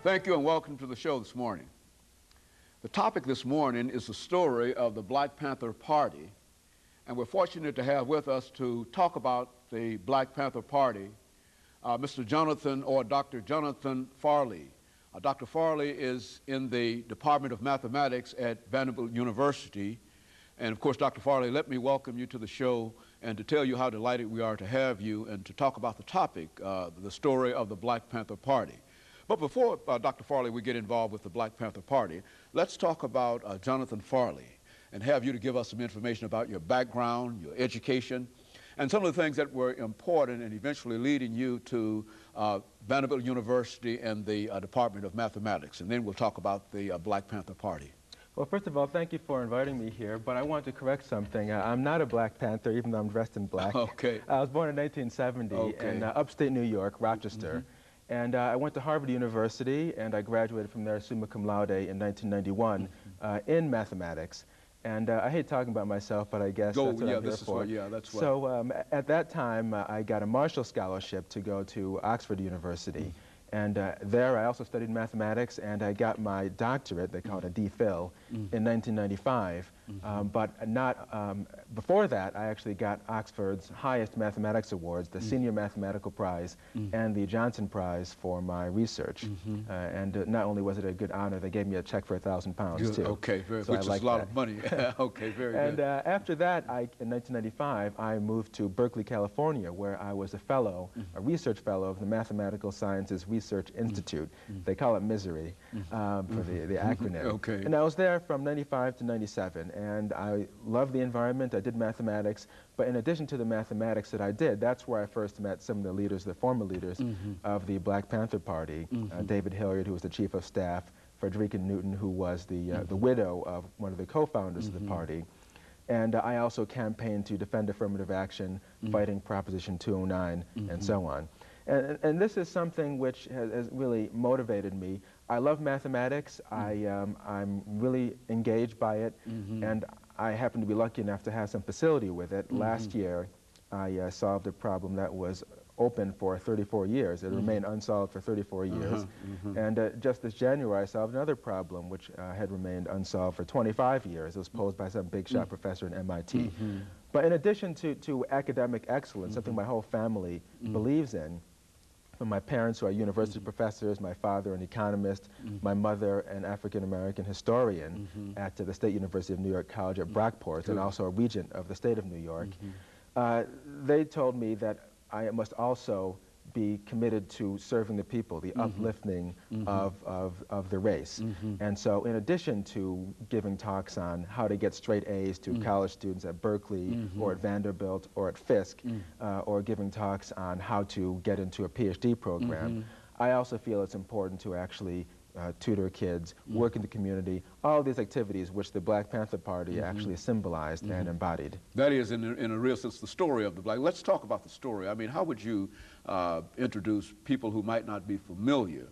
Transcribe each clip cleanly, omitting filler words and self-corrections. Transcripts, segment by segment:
Thank you and welcome to the show this morning. The topic this morning is the story of the Black Panther Party, and we're fortunate to have with us to talk about the Black Panther Party Mr. Jonathan or Dr. Jonathan Farley. Dr. Farley is in the Department of Mathematics at Vanderbilt University. And of course, Dr. Farley, let me welcome you to the show and to tell you how delighted we are to have you and to talk about the topic, the story of the Black Panther Party. But before, Dr. Farley, we get involved with the Black Panther Party, let's talk about Jonathan Farley and have you to give us some information about your background, your education, and some of the things that were important and eventually leading you to Vanderbilt University and the Department of Mathematics. And then we'll talk about the Black Panther Party. Well, first of all, thank you for inviting me here, but I want to correct something. I'm not a Black Panther, even though I'm dressed in black. Okay. I was born in 1970 in upstate New York, Rochester. And I went to Harvard University, and I graduated from there summa cum laude in 1991 in mathematics. And I hate talking about myself, but I guess that's what I'm here for. That's what. So at that time, I got a Marshall Scholarship to go to Oxford University. And there I also studied mathematics, and I got my doctorate, they call it a DPhil, in 1995. But not, before that, I actually got Oxford's highest mathematics awards, the Senior Mathematical Prize and the Johnson Prize for my research. And not only was it a good honor, they gave me a check for £1,000 too. Okay, so which is a lot of money. Okay, very good. And after that, in 1995, I moved to Berkeley, California, where I was a fellow, a research fellow of the Mathematical Sciences Research Institute. They call it MISRI for the acronym. Okay. And I was there from 95 to 97, and I loved the environment. I did mathematics, but in addition to the mathematics that I did, that's where I first met some of the leaders, the former leaders of the Black Panther Party. David Hilliard, who was the chief of staff, Frederica Newton, who was the widow of one of the co-founders of the party. And I also campaigned to defend affirmative action, fighting Proposition 209, and so on. And this is something which has really motivated me. I love mathematics. I'm really engaged by it, and I happen to be lucky enough to have some facility with it. Last year, I solved a problem that was open for 34 years. It remained unsolved for 34 years. And just this January, I solved another problem which had remained unsolved for 25 years. It was posed by some big shot professor in MIT. But in addition to academic excellence, something my whole family believes in, from my parents, who are university professors, my father an economist, my mother an African-American historian at the State University of New York College at Brockport, and also a regent of the state of New York. They told me that I must also be committed to serving the people, the uplifting of the race. And so in addition to giving talks on how to get straight A's to college students at Berkeley or at Vanderbilt or at Fisk, or giving talks on how to get into a PhD program, I also feel it's important to actually tutor kids, work in the community, all these activities which the Black Panther Party actually symbolized and embodied. That is, in a real sense, the story of the Black. Let's talk about the story. I mean, how would you introduce people who might not be familiar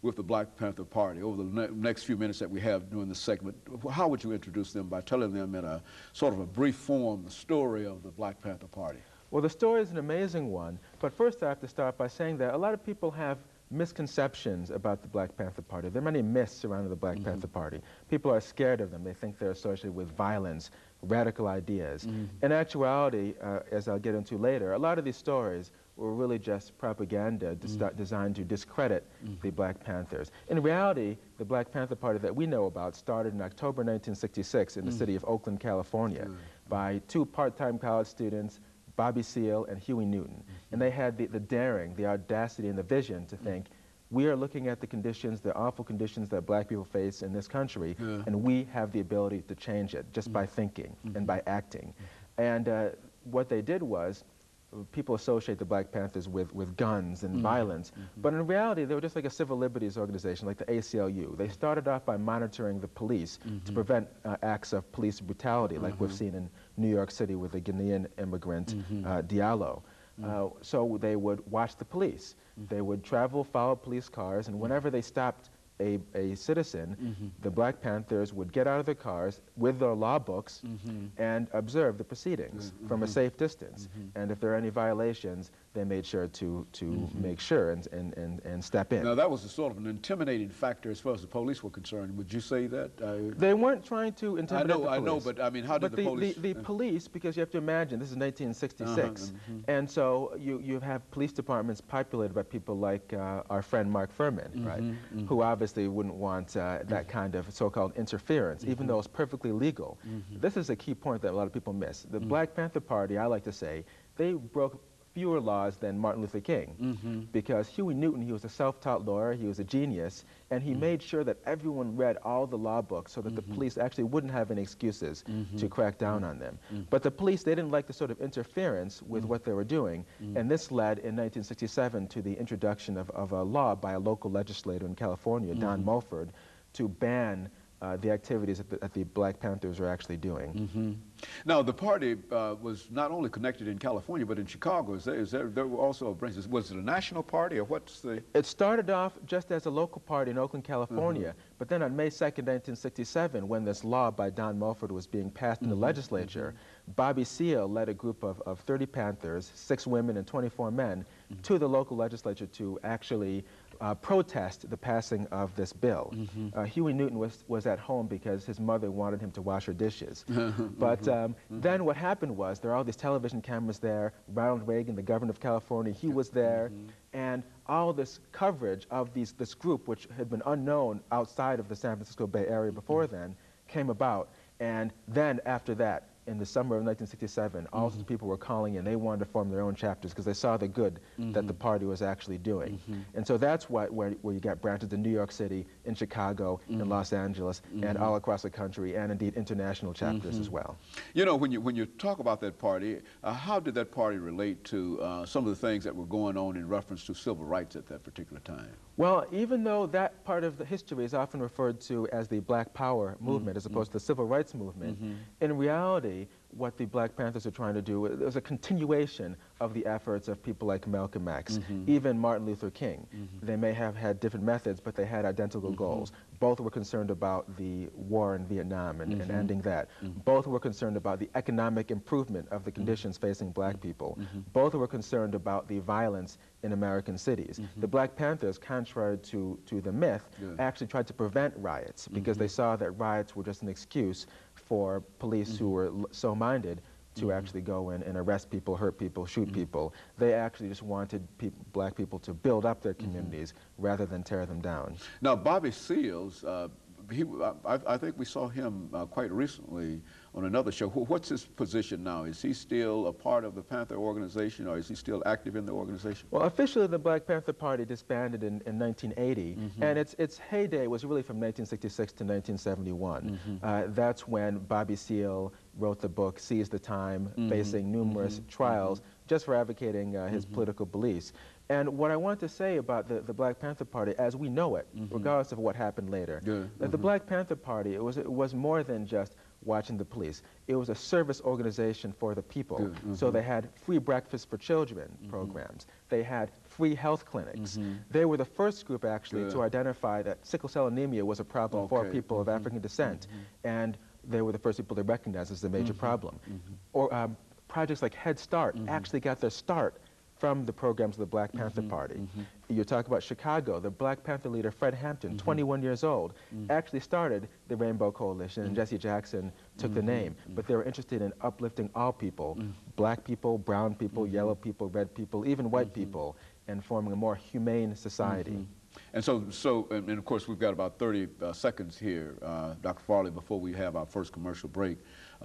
with the Black Panther Party over the next few minutes that we have during this segment? How would you introduce them by telling them in a sort of a brief form the story of the Black Panther Party? Well, the story is an amazing one, but first I have to start by saying that a lot of people have misconceptions about the Black Panther Party. There are many myths surrounding the Black Panther Party. People are scared of them. They think they're associated with violence, radical ideas. In actuality, as I'll get into later, a lot of these stories were really just propaganda designed to discredit the Black Panthers. In reality, the Black Panther Party that we know about started in October 1966 in the city of Oakland, California, by two part-time college students, Bobby Seale and Huey Newton. And they had the daring, the audacity, and the vision to think, we are looking at the conditions, the awful conditions that black people face in this country, and we have the ability to change it just by thinking and by acting. And what they did was, people associate the Black Panthers with guns and violence, but in reality they were just like a civil liberties organization like the ACLU. They started off by monitoring the police to prevent acts of police brutality like we've seen in New York City with the Ghanaian immigrant Diallo. So they would watch the police. They would travel, follow police cars, and whenever they stopped a citizen, the Black Panthers would get out of their cars with their law books and observe the proceedings from a safe distance. And if there are any violations, they made sure to make sure and step in. Now, that was a sort of an intimidating factor as far as the police were concerned. Would you say that? They weren't trying to intimidate the police. I know, but I mean, how did the police? The police, because you have to imagine, this is 1966, and so you have police departments populated by people like our friend Mark Furman, right, who obviously wouldn't want that kind of so-called interference, even though it's perfectly legal. This is a key point that a lot of people miss. The Black Panther Party, I like to say, they broke fewer laws than Martin Luther King, because Huey Newton, he was a self-taught lawyer, he was a genius, and he made sure that everyone read all the law books so that the police actually wouldn't have any excuses to crack down on them. But the police, they didn't like the sort of interference with what they were doing, and this led in 1967 to the introduction of a law by a local legislator in California, Don Mulford, to ban the activities that the Black Panthers are actually doing. Now, the party was not only connected in California, but in Chicago. There were also branches. Was it a national party, or what's the... It started off just as a local party in Oakland, California, but then on May 2nd, 1967, when this law by Don Mulford was being passed in the legislature, Bobby Seale led a group of 30 Panthers, 6 women and 24 men, to the local legislature to actually protest the passing of this bill. Huey Newton was at home because his mother wanted him to wash her dishes. But then what happened was there are all these television cameras there. Ronald Reagan, the governor of California, he was there. And all this coverage of this group, which had been unknown outside of the San Francisco Bay Area before then, came about. And then after that, in the summer of 1967, all sorts of people were calling in. They wanted to form their own chapters because they saw the good that the party was actually doing. And so that's where you got branches in New York City, in Chicago, in Los Angeles, and all across the country, and indeed international chapters as well. You know, when you talk about that party, how did that party relate to some of the things that were going on in reference to civil rights at that particular time? Well, even though that part of the history is often referred to as the Black Power movement as opposed to the Civil Rights movement, in reality, what the Black Panthers are trying to do is a continuation of the efforts of people like Malcolm X, even Martin Luther King. They may have had different methods, but they had identical goals. Both were concerned about the war in Vietnam and ending that. Both were concerned about the economic improvement of the conditions facing Black people. Both were concerned about the violence in American cities. The Black Panthers, contrary to the myth, actually tried to prevent riots because they saw that riots were just an excuse for police who were so minded to actually go in and arrest people, hurt people, shoot people. They actually just wanted Black people to build up their communities rather than tear them down. Now, Bobby Seals, I think we saw him quite recently on another show. What's his position now? Is he still a part of the Panther organization, or is he still active in the organization? Well, officially the Black Panther Party disbanded in 1980, and its heyday was really from 1966 to 1971. That's when Bobby Seale wrote the book Seize the Time, facing numerous trials just for advocating his political beliefs. And what I want to say about the Black Panther Party, as we know it, regardless of what happened later, that the Black Panther Party, it was more than just watching the police. It was a service organization for the people. So they had free breakfast for children programs. They had free health clinics. They were the first group, actually, to identify that sickle cell anemia was a problem for people of African descent. And they were the first people to recognize as a major problem. Or projects like Head Start actually got their start from the programs of the Black Panther Party. You talk about Chicago, the Black Panther leader Fred Hampton, 21 years old, actually started the Rainbow Coalition, and Jesse Jackson took the name. But they were interested in uplifting all people, Black people, brown people, yellow people, red people, even white people, and forming a more humane society. And and of course, we've got about 30 seconds here, Dr. Farley, before we have our first commercial break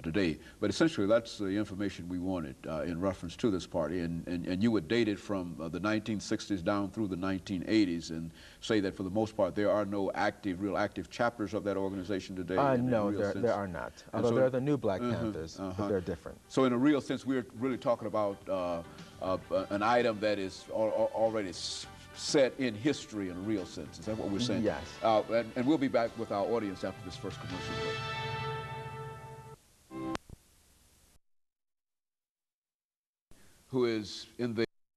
today. But essentially, that's the information we wanted in reference to this party. And you would date it from the 1960s down through the 1980s and say that for the most part, there are no real active chapters of that organization today? No, there are not. Although there are the new Black Panthers, but they're different. So in a real sense, we're really talking about an item that is already set in history in a real sense. Is that what we're saying? Yes. And we'll be back with our audience after this first commercial break. Who is in the